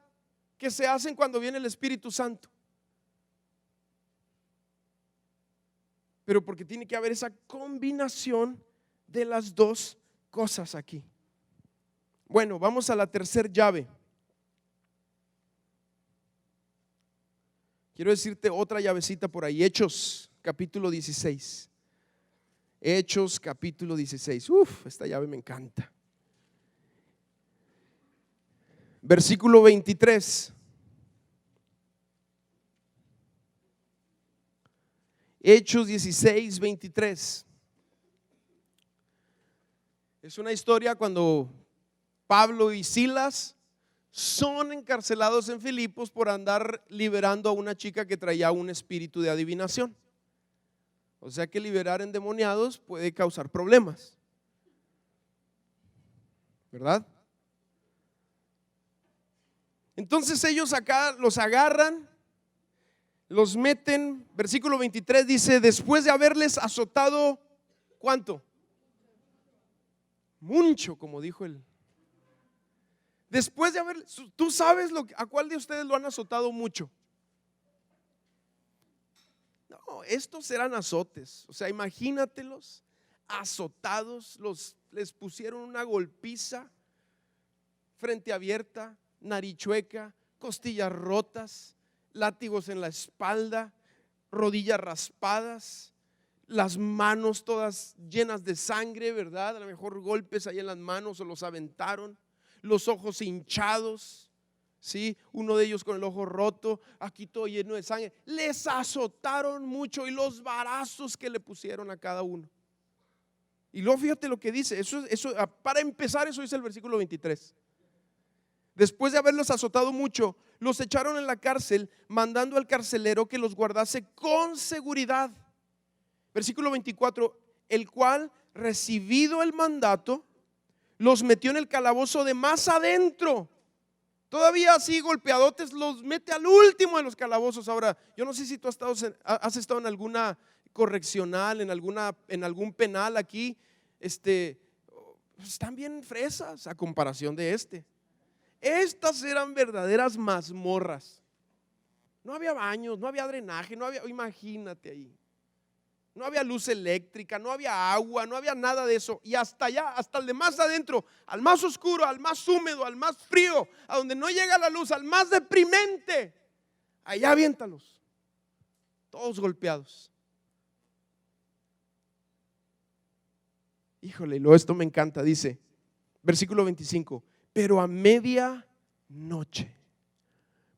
Que se hacen cuando viene el Espíritu Santo. Pero porque tiene que haber esa combinación de las dos cosas aquí. Bueno, vamos a la tercera llave. Quiero decirte otra llavecita por ahí. Hechos capítulo 16. Hechos capítulo 16. Esta llave me encanta. Versículo 23. Hechos 16, 23. Es una historia cuando Pablo y Silas son encarcelados en Filipos por andar liberando a una chica que traía un espíritu de adivinación. O sea que liberar endemoniados puede causar problemas, ¿verdad? Entonces ellos acá los agarran, los meten, versículo 23 dice, después de haberles azotado, ¿cuánto? Mucho, como dijo él. Después de haber, tú sabes a cuál de ustedes lo han azotado mucho. No, estos eran azotes, o sea, imagínatelos azotados, les pusieron una golpiza, frente abierta, nariz chueca, costillas rotas, látigos en la espalda, rodillas raspadas, las manos todas llenas de sangre, ¿verdad? A lo mejor golpes ahí en las manos o los aventaron, los ojos hinchados, ¿sí? Uno de ellos con el ojo roto, aquí todo lleno de sangre. Les azotaron mucho y los varazos que le pusieron a cada uno. Y luego fíjate lo que dice, eso, para empezar, eso dice el versículo 23. Después de haberlos azotado mucho, los echaron en la cárcel, mandando al carcelero que los guardase con seguridad. Versículo 24, el cual, recibido el mandato, los metió en el calabozo de más adentro. Todavía así golpeadotes, los mete al último de los calabozos. Ahora, yo no sé si tú has estado en alguna correccional, en algún penal aquí. Están bien fresas a comparación de este. Estas eran verdaderas mazmorras. No había baños, no había drenaje, no había, imagínate ahí. No había luz eléctrica, no había agua, no había nada de eso. Y hasta allá, hasta el de más adentro, al más oscuro, al más húmedo, al más frío, a donde no llega la luz, al más deprimente, allá aviéntalos, todos golpeados. Híjole, y luego esto me encanta, dice, versículo 25, pero a medianoche.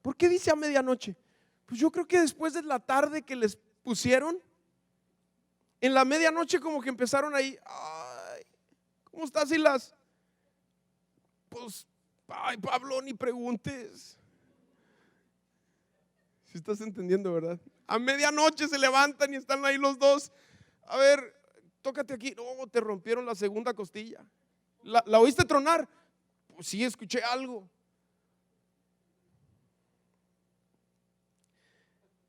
¿Por qué dice a medianoche? Pues yo creo que después de la tarde que les pusieron, en la medianoche como que empezaron ahí, ay, ¿cómo estás, Silas? Pues, ay, Pablo, ni preguntes. Si estás entendiendo, ¿verdad? A medianoche se levantan y están ahí los dos. A ver, tócate aquí. No, te rompieron la segunda costilla. ¿La oíste tronar? Pues sí, escuché algo.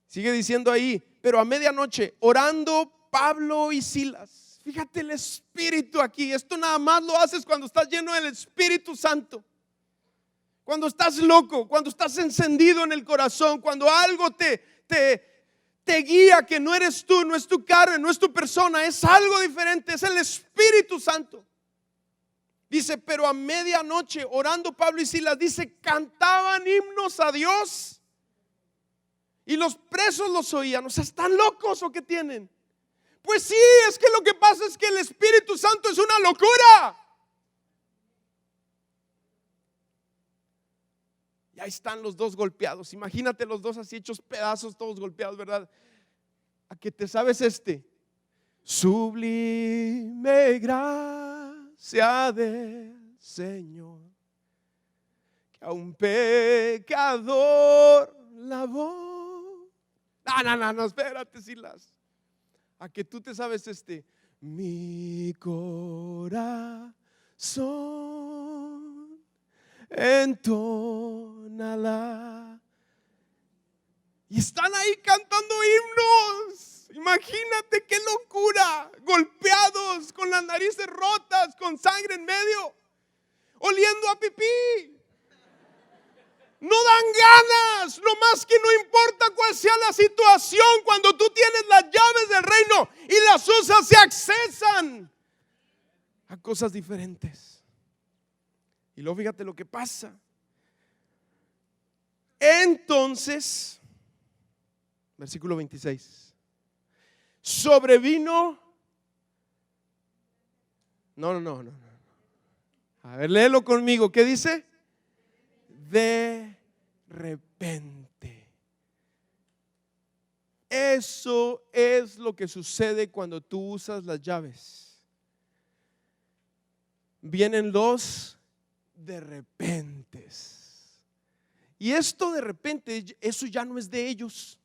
Sigue diciendo ahí, pero a medianoche, orando Pablo y Silas. Fíjate el Espíritu aquí. Esto nada más lo haces cuando estás lleno del Espíritu Santo. Cuando estás loco, cuando estás encendido en el corazón, cuando algo te guía, que no eres tú, no es tu carne, no es tu persona, es algo diferente, es el Espíritu Santo. Dice, pero a medianoche, orando Pablo y Silas, dice, cantaban himnos a Dios y los presos los oían. O sea, ¿están locos o qué tienen? Pues sí, es que lo que pasa es que el Espíritu Santo es una locura. Y ahí están los dos golpeados. Imagínate los dos así hechos pedazos, todos golpeados, ¿verdad? ¿A qué te sabes este? Sublime gracia del Señor, que a un pecador lavó. No, espérate, Silas. ¿A que tú te sabes este? Mi corazón entónala. Y están ahí cantando himnos. Imagínate qué locura. Golpeados, con las narices rotas, con sangre en medio, oliendo a pipí. No dan ganas, no más que no importa cuál sea la situación, cuando tú tienes las llaves del reino y las usas, se accesan a cosas diferentes. Y luego fíjate lo que pasa. Entonces, versículo 26, sobrevino. No. A ver, léelo conmigo. ¿Qué dice? De repente. Eso es lo que sucede cuando tú usas las llaves. vienen los de repentes. Y esto de repente, eso ya no es de ellos.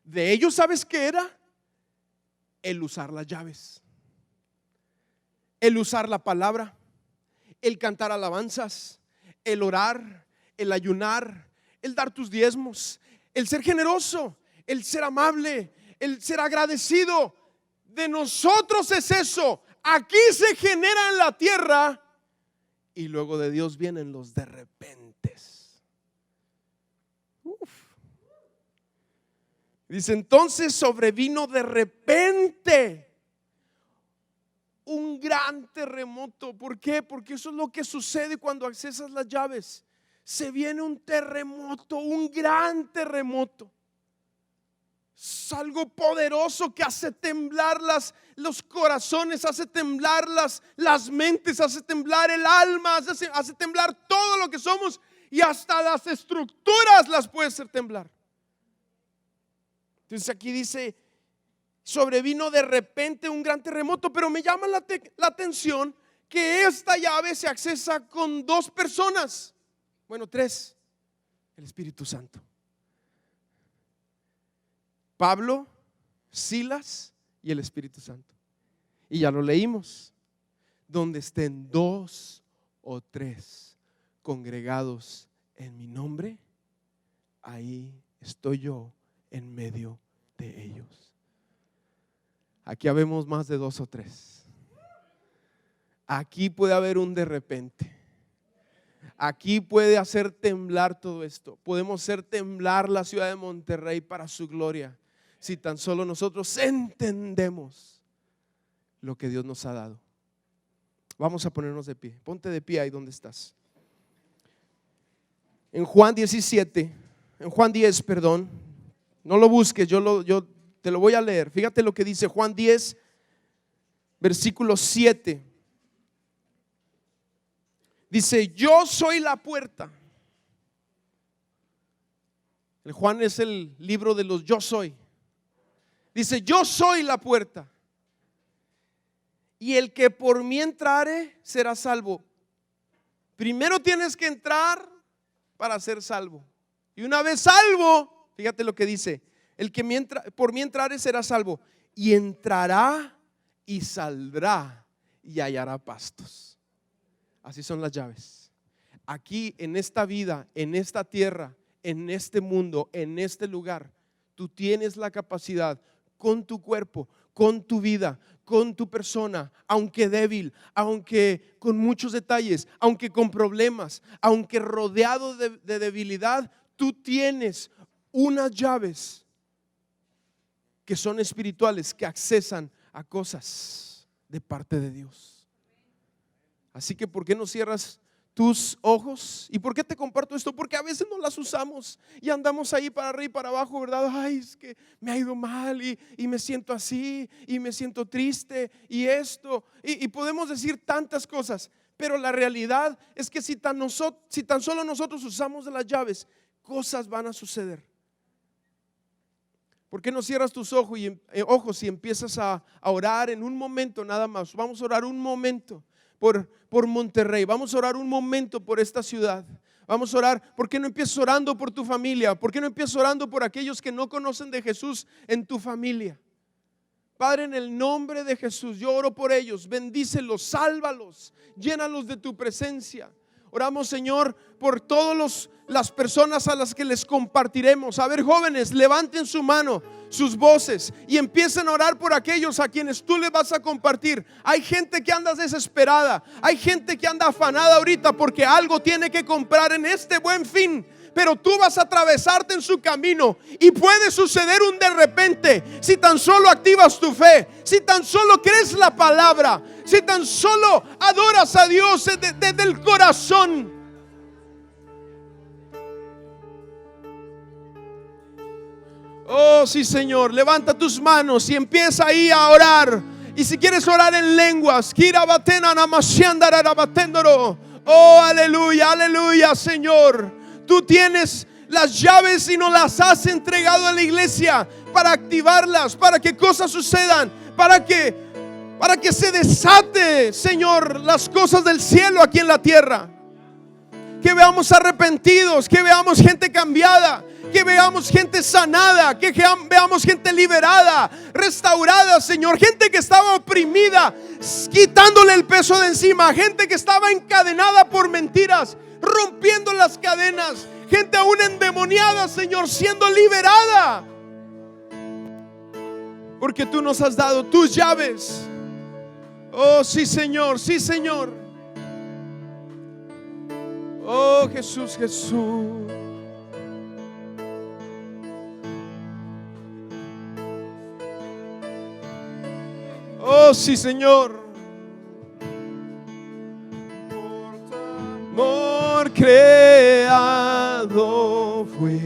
De ellos, ¿sabes qué era? El usar las llaves, el usar la palabra, el cantar alabanzas, el orar, el ayunar, el dar tus diezmos, el ser generoso, el ser amable, el ser agradecido. De nosotros es eso. Aquí se genera en la tierra y luego de Dios vienen los de repentes. Dice, entonces sobrevino de repente un gran terremoto. ¿Por qué? Porque eso es lo que sucede cuando accesas las llaves. Se viene un terremoto, un gran terremoto. Es algo poderoso que hace temblar los corazones, hace temblar las mentes, hace temblar el alma, hace temblar todo lo que somos, y hasta las estructuras las puede hacer temblar. Entonces aquí dice, sobrevino de repente un gran terremoto, pero me llama la atención que esta llave se accesa con dos personas, bueno, tres, el Espíritu Santo. Pablo, Silas y el Espíritu Santo. Y ya lo leímos. Donde estén dos o tres congregados en mi nombre, ahí estoy yo en medio de ellos. Aquí habemos más de dos o tres. Aquí puede haber un de repente. Aquí puede hacer temblar todo esto. Podemos hacer temblar la ciudad de Monterrey para su gloria, si tan solo nosotros entendemos lo que Dios nos ha dado. Vamos a ponernos de pie. Ponte de pie ahí donde estás. En Juan 17, en Juan 10, perdón. No lo busques, yo te lo voy a leer. Fíjate lo que dice Juan 10, versículo 7. Dice, yo soy la puerta. El Juan es el libro de los yo soy. Dice, yo soy la puerta. Y el que por mí entrare será salvo. Primero tienes que entrar para ser salvo. Y una vez salvo, fíjate lo que dice, el que por mí entrare será salvo. Y entrará y saldrá y hallará pastos. Así son las llaves. Aquí en esta vida, en esta tierra, en este mundo, en este lugar, tú tienes la capacidad con tu cuerpo, con tu vida, con tu persona, aunque débil, aunque con muchos detalles, aunque con problemas, aunque rodeado de debilidad, tú tienes unas llaves que son espirituales, que accesan a cosas de parte de Dios. Así que ¿por qué no cierras tus ojos? ¿Y por qué te comparto esto? Porque a veces no las usamos y andamos ahí para arriba y para abajo, ¿verdad? Ay, es que me ha ido mal y me siento así y me siento triste y esto y podemos decir tantas cosas, pero la realidad es que si tan solo nosotros usamos de las llaves, cosas van a suceder. ¿Por qué no cierras tus ojos y empiezas a orar en un momento nada más? Vamos a orar un momento por Monterrey. Vamos a orar un momento por esta ciudad. Vamos a orar. ¿Por qué no empiezas orando por tu familia? ¿Por qué no empiezas orando por aquellos que no conocen de Jesús en tu familia? Padre, en el nombre de Jesús, yo oro por ellos. Bendícelos, sálvalos, llénalos de tu presencia. Oramos, Señor, por todas las personas a las que les compartiremos. A ver, jóvenes, levanten su mano, sus voces y empiecen a orar por aquellos a quienes tú les vas a compartir. Hay gente que anda desesperada, hay gente que anda afanada ahorita porque algo tiene que comprar en este Buen Fin. Pero tú vas a atravesarte en su camino y puede suceder un de repente si tan solo activas tu fe, si tan solo crees la palabra, si tan solo adoras a Dios desde el corazón. Oh sí, Señor, levanta tus manos y empieza ahí a orar. Y si quieres orar en lenguas, oh aleluya, aleluya, Señor. Tú tienes las llaves y nos las has entregado a la iglesia para activarlas, para que cosas sucedan, para que para que se desate, Señor, las cosas del cielo aquí en la tierra. Que veamos arrepentidos, que veamos gente cambiada, que veamos gente sanada, que veamos gente liberada, restaurada, Señor. Gente que estaba oprimida, quitándole el peso de encima. Gente que estaba encadenada por mentiras, rompiendo las cadenas. Gente aún endemoniada, Señor, siendo liberada. Porque tú nos has dado tus llaves. Oh, sí, Señor, sí, Señor. Oh, Jesús, Jesús. Oh, sí, Señor. Por creado fue.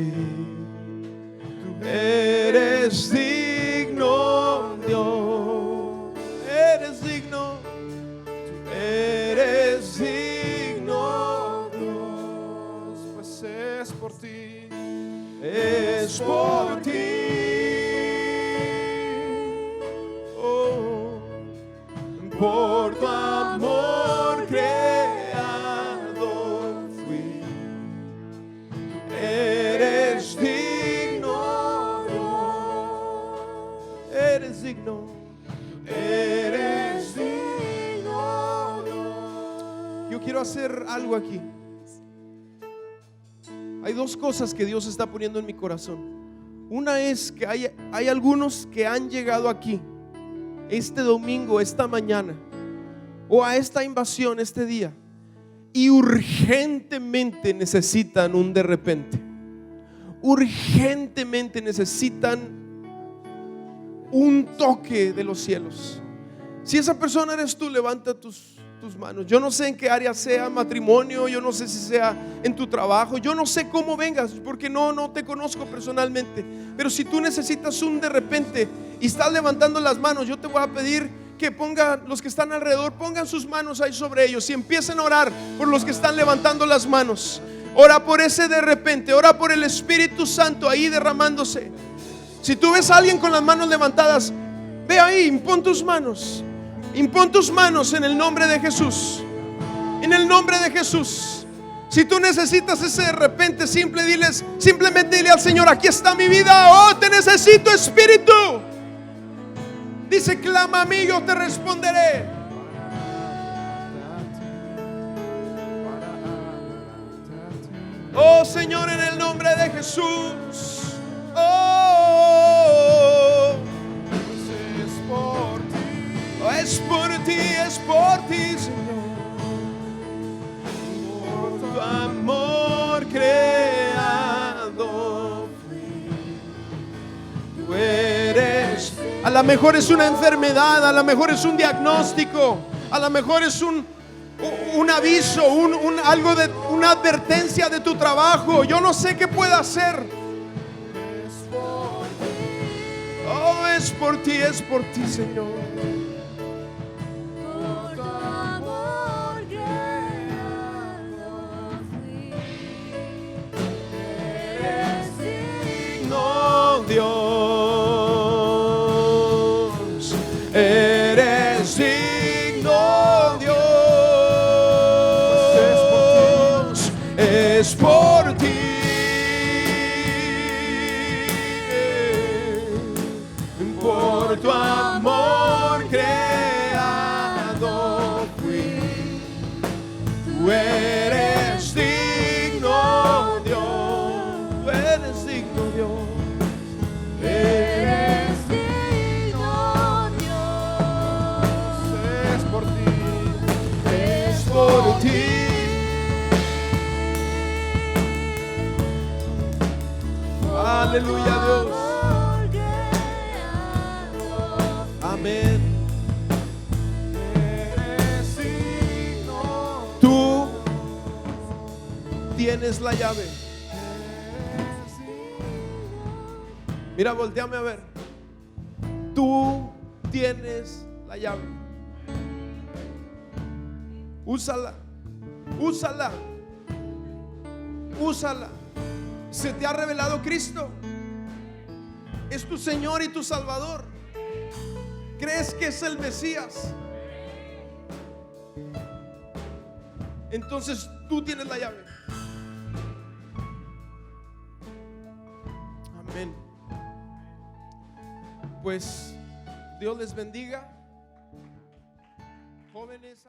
Tú eres digno, Dios. Eres digno. Tú eres digno, Dios. Pues es por ti. Es por ti. Oh, por tu amor creado fui. Eres digno, Dios. Eres digno. Eres digno, Dios. Yo quiero hacer algo aquí. Hay dos cosas que Dios está poniendo en mi corazón. Una es que hay algunos que han llegado aquí este domingo, esta mañana, o a esta invasión este día, y urgentemente necesitan un de repente. Urgentemente necesitan un toque de los cielos. Si esa persona eres tú, levanta tus manos. Yo no sé en qué área sea, matrimonio, yo no sé si sea en tu trabajo, yo no sé cómo vengas, porque no te conozco personalmente. Pero si tú necesitas un de repente y estás levantando las manos, yo te voy a pedir que pongan, los que están alrededor, pongan sus manos ahí sobre ellos y empiecen a orar por los que están levantando las manos. Ora por ese de repente, ora por el Espíritu Santo ahí derramándose. Si tú ves a alguien con las manos levantadas, ve ahí, impon tus manos. Impon tus manos en el nombre de Jesús. En el nombre de Jesús. Si tú necesitas ese de repente, simplemente dile al Señor: aquí está mi vida. Oh, te necesito, Espíritu. Dice: clama a mí, yo te responderé. Oh, Señor, en el nombre de Jesús. Oh, es por ti, Señor. Por tu amor creado fui. Tú eres. A lo mejor es una enfermedad, a lo mejor es un diagnóstico, a lo mejor es un aviso, algo de una advertencia de tu trabajo. Yo no sé qué pueda hacer. Oh, es por ti, Señor. Dios, eres digno, Dios, es por ti, por tu amor creado fui. Tú eres digno, Dios, tú eres digno, Dios. Eres digno, Dios. Es por ti, es por ti. Aleluya, Dios. Amén. Tú tienes la llave. Mira, volteame a ver. Tú tienes la llave. Úsala. Úsala. Úsala. Se te ha revelado Cristo. Es tu Señor y tu Salvador. ¿Crees que es el Mesías? Entonces tú tienes la llave. Amén. Pues Dios les bendiga, jóvenes.